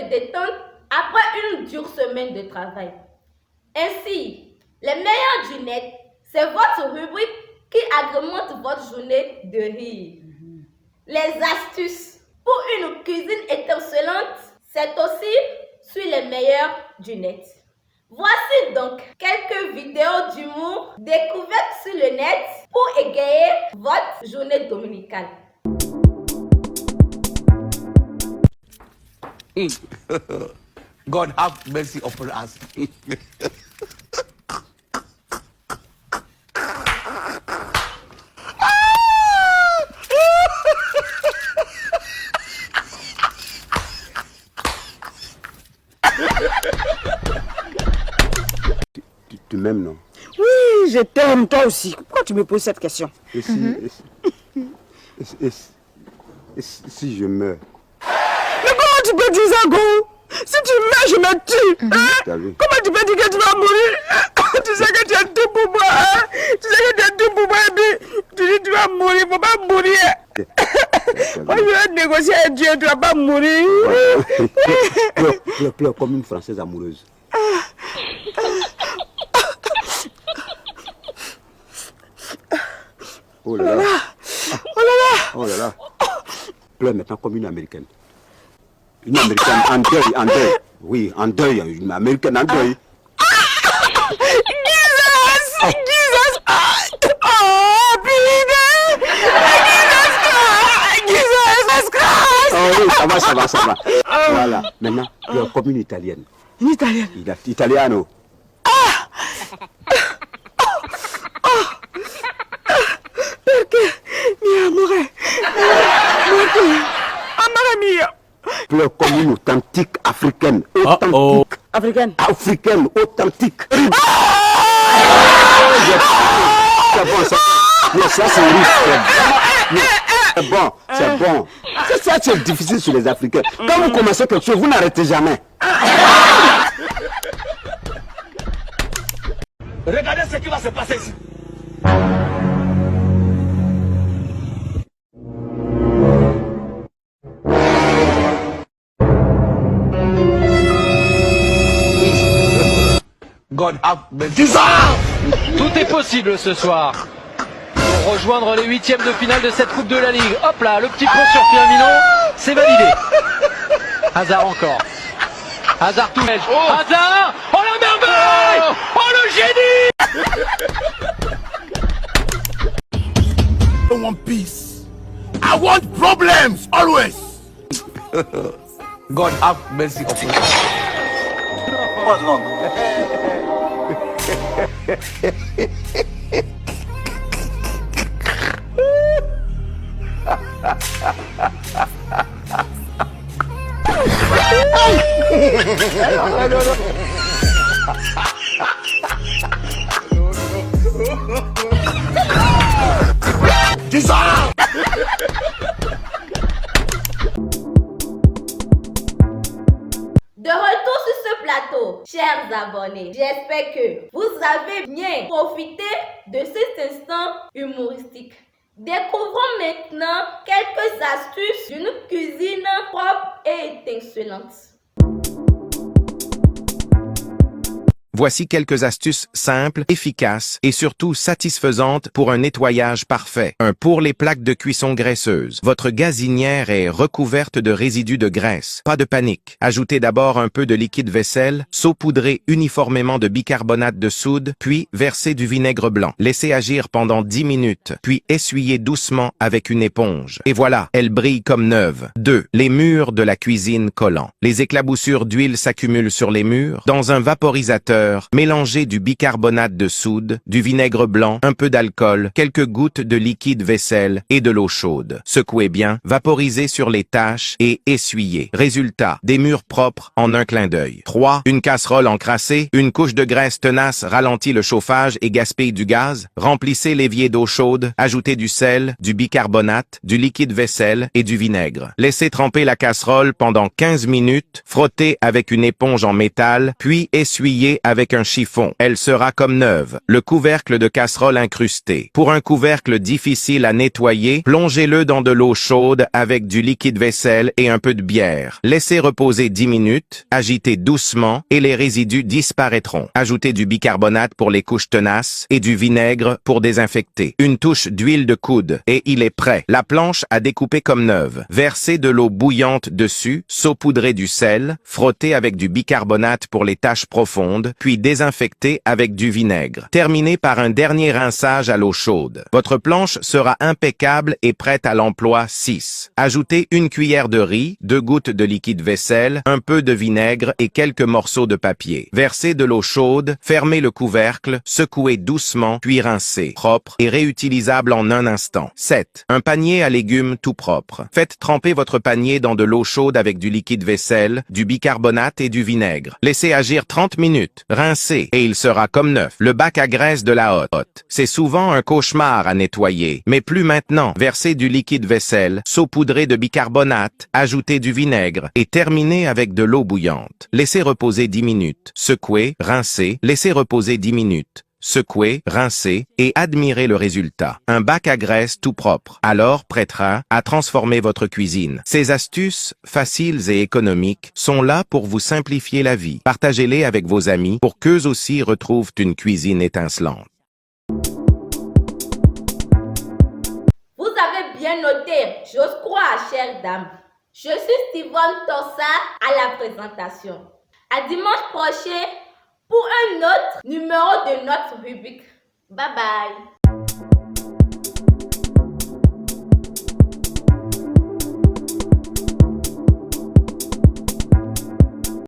détente après une dure semaine de travail. Ainsi, les meilleurs du net, c'est votre rubrique qui agrémente votre journée de rire. Les astuces pour une cuisine étincelante, c'est aussi sur les meilleurs du net. Voici donc quelques vidéos d'humour découvertes sur le net pour égayer votre journée dominicale. God have mercy upon us. Tu m'aimes, non? Oui, je t'aime, toi aussi. Pourquoi tu me poses cette question? Et si je meurs? Mais comment tu peux dire ça, Go? Si tu meurs, je me tue. Comment tu peux dire que tu vas mourir? Tu sais que tu es tout pour moi. Hein? Tu sais que tu es tout pour moi. Tu dis que tu vas mourir. Il ne faut pas mourir. Moi, je vais négocier avec Dieu. Tu ne vas pas mourir. Pleure comme une Française amoureuse. Oh là là. Oh là là. Oh là là. Pleure maintenant comme une Américaine. Une Américaine en deuil, en deuil. Oui, en deuil. Une Américaine en deuil. Jesus! Jesus! Oh, Peter! Jesus Christ! Oh oui, ça va. Voilà, maintenant, pleure comme une Italienne. Une Italienne? Italiano. Perché mi amore? Amore mio! Pleure comme une authentique africaine. Authentique. Africaine? Africaine, authentique. C'est bon, ça. Mais ça, c'est riche. C'est bon, c'est bon. C'est ça, c'est difficile sur les Africains. Quand vous commencez quelque chose, vous n'arrêtez jamais. Regardez ce qui va se passer ici. God have mercy. Tout est possible ce soir. Pour rejoindre les huitièmes de finale de cette Coupe de la Ligue. Hop là, le petit croc sur Firmino, c'est validé. Hazard encore. Hazard tout belge. Hazard. Oh la merveille. Oh le génie. I don't want peace. I want problems always. God have mercy upon us. De retour sur ce plateau, chers abonnés, j'espère que vous avez bien profité de cet instant humoristique. Découvrons maintenant quelques astuces d'une cuisine propre et étincelante. Voici quelques astuces simples, efficaces et surtout satisfaisantes pour un nettoyage parfait. 1. Pour les plaques de cuisson graisseuses. Votre gazinière est recouverte de résidus de graisse. Pas de panique. Ajoutez d'abord un peu de liquide vaisselle, saupoudrez uniformément de bicarbonate de soude, puis versez du vinaigre blanc. Laissez agir pendant 10 minutes, puis essuyez doucement avec une éponge. Et voilà, elle brille comme neuve. 2. Les murs de la cuisine collants. Les éclaboussures d'huile s'accumulent sur les murs. Dans un vaporisateur, mélangez du bicarbonate de soude, du vinaigre blanc, un peu d'alcool, quelques gouttes de liquide vaisselle et de l'eau chaude. Secouez bien, vaporisez sur les taches et essuyez. Résultat, des murs propres en un clin d'œil. 3. Une casserole encrassée, une couche de graisse tenace ralentit le chauffage et gaspille du gaz. Remplissez l'évier d'eau chaude, ajoutez du sel, du bicarbonate, du liquide vaisselle et du vinaigre. Laissez tremper la casserole pendant 15 minutes, frottez avec une éponge en métal, puis essuyez avec un chiffon. Elle sera comme neuve. Le couvercle de casserole incrusté. Pour un couvercle difficile à nettoyer, plongez-le dans de l'eau chaude avec du liquide vaisselle et un peu de bière. Laissez reposer 10 minutes, agitez doucement et les résidus disparaîtront. Ajoutez du bicarbonate pour les couches tenaces et du vinaigre pour désinfecter. Une touche d'huile de coude et il est prêt. La planche à découper comme neuve. Versez de l'eau bouillante dessus, saupoudrez du sel, frottez avec du bicarbonate pour les taches profondes, puis désinfectez avec du vinaigre. Terminez par un dernier rinçage à l'eau chaude. Votre planche sera impeccable et prête à l'emploi 6. Ajoutez une cuillère de riz, 2 gouttes de liquide vaisselle, un peu de vinaigre et quelques morceaux de papier. Versez de l'eau chaude, fermez le couvercle, secouez doucement, puis rincez. Propre et réutilisable en un instant. 7. Un panier à légumes tout propre. Faites tremper votre panier dans de l'eau chaude avec du liquide vaisselle, du bicarbonate et du vinaigre. Laissez agir 30 minutes. Rincez et il sera comme neuf. Le bac à graisse de la hotte. C'est souvent un cauchemar à nettoyer, mais plus maintenant. Versez du liquide vaisselle, saupoudrez de bicarbonate, ajoutez du vinaigre et terminez avec de l'eau bouillante. Laissez reposer 10 minutes. Secouez, rincez, laissez reposer 10 minutes. Secouez, rincez et admirez le résultat. Un bac à graisse tout propre. Alors prêtera à transformer votre cuisine. Ces astuces, faciles et économiques, sont là pour vous simplifier la vie. Partagez-les avec vos amis pour qu'eux aussi retrouvent une cuisine étincelante. Vous avez bien noté, j'ose croire, chère dame. Je suis Steven Torsa à la présentation. À dimanche prochain pour un autre numéro de notre rubrique. Bye bye.